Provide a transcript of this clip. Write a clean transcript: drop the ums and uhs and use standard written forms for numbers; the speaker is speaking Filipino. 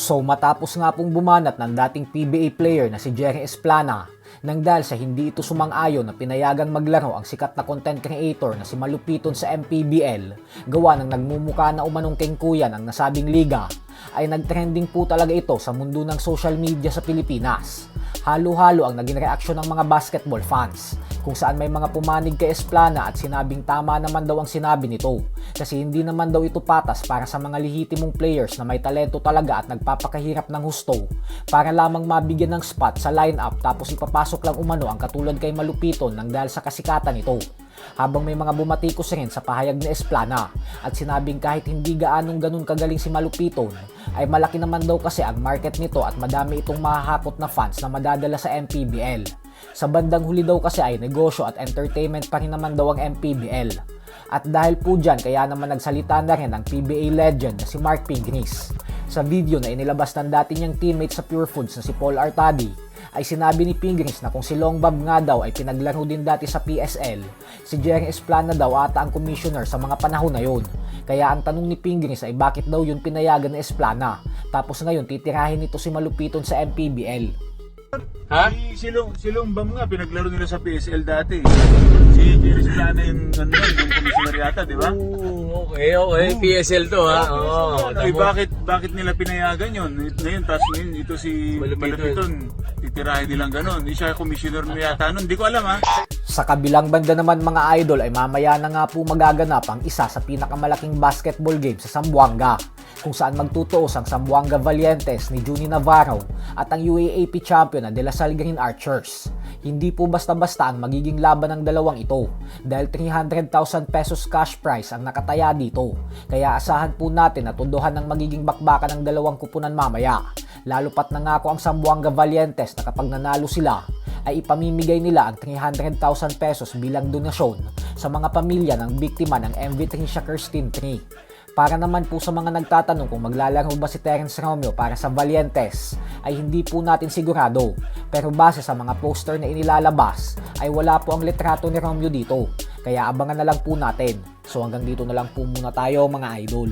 So matapos nga pong bumanat ng dating PBA player na si Jerry Esplana nang dahil sa hindi ito sumang-ayon na pinayagang maglaro ang sikat na content creator na si Malupiton sa MPBL, gawa ng nagmumuka na umanong kengkuyan ang nasabing liga, ay nagtrending po talaga ito sa mundo ng social media sa Pilipinas. Halo-halo ang naging reaksyon ng mga basketball fans, kung saan may mga pumanig kay Esplana at sinabing tama naman daw ang sinabi nito, kasi hindi naman daw ito patas para sa mga lehitimong players na may talento talaga at nagpapakahirap ng husto para lamang mabigyan ng spot sa lineup tapos ipapasok lang umano ang katulad kay Malupiton nang dahil sa kasikatan nito. Habang may mga bumatikos rin sa pahayag ni Esplana at sinabing kahit hindi gaanong ganun kagaling si Malupiton, ay malaki naman daw kasi ang market nito at madami itong mahahakot na fans na madadala sa MPBL. Sa bandang huli daw kasi ay negosyo at entertainment pa rin naman daw ang MPBL. At dahil po dyan kaya naman nagsalita na rin ang PBA legend na si Mark Pingris. Sa video na inilabas ng dati niyang teammate sa Pure Foods na si Paul Artadi, ay sinabi ni Pingris na kung si Long Bob nga daw ay pinaglaro din dati sa PSL, si Jerry Esplana daw ata ang commissioner sa mga panahon na yun. Kaya ang tanong ni Pingris ay bakit daw yun pinayagan ni Esplana, tapos ngayon titirahin nito si Malupiton sa MPBL. Ha? Si Longbam nga, pinaglaro nila sa PSL dati. Si Jerry Esplana yung commissioner yata, di ba? Okay. PSL to ha. Bakit nila pinayagan yun? Ngayon, tapos ngayon, ito si Malupiton, titirahin nilang ganon. Siya commissioner mo yata nun, di ko alam ha. Sa kabilang banda naman mga idol ay mamaya na nga po magaganap ang isa sa pinakamalaking basketball game sa Zamboanga, kung saan magtutuos ang Zamboanga Valientes ni Juni Navarro at ang UAAP champion na De La Salle Green Archers. Hindi po basta-basta ang magiging laban ng dalawang ito dahil 300,000 pesos cash prize ang nakataya dito. Kaya asahan po natin na tunduhan ng magiging bakbakan ng dalawang kupunan mamaya. Lalo pat nangako ang Zamboanga Valientes na kapag nanalo sila ay ipamimigay nila ang 300,000 pesos bilang donasyon sa mga pamilya ng biktima ng MV Tricia Kirsten 3. Para naman po sa mga nagtatanong kung maglalaro ba si Terence Romeo para sa Valientes, ay hindi po natin sigurado. Pero base sa mga poster na inilalabas, ay wala po ang litrato ni Romeo dito. Kaya abangan na lang po natin. So hanggang dito na lang po muna tayo mga idol.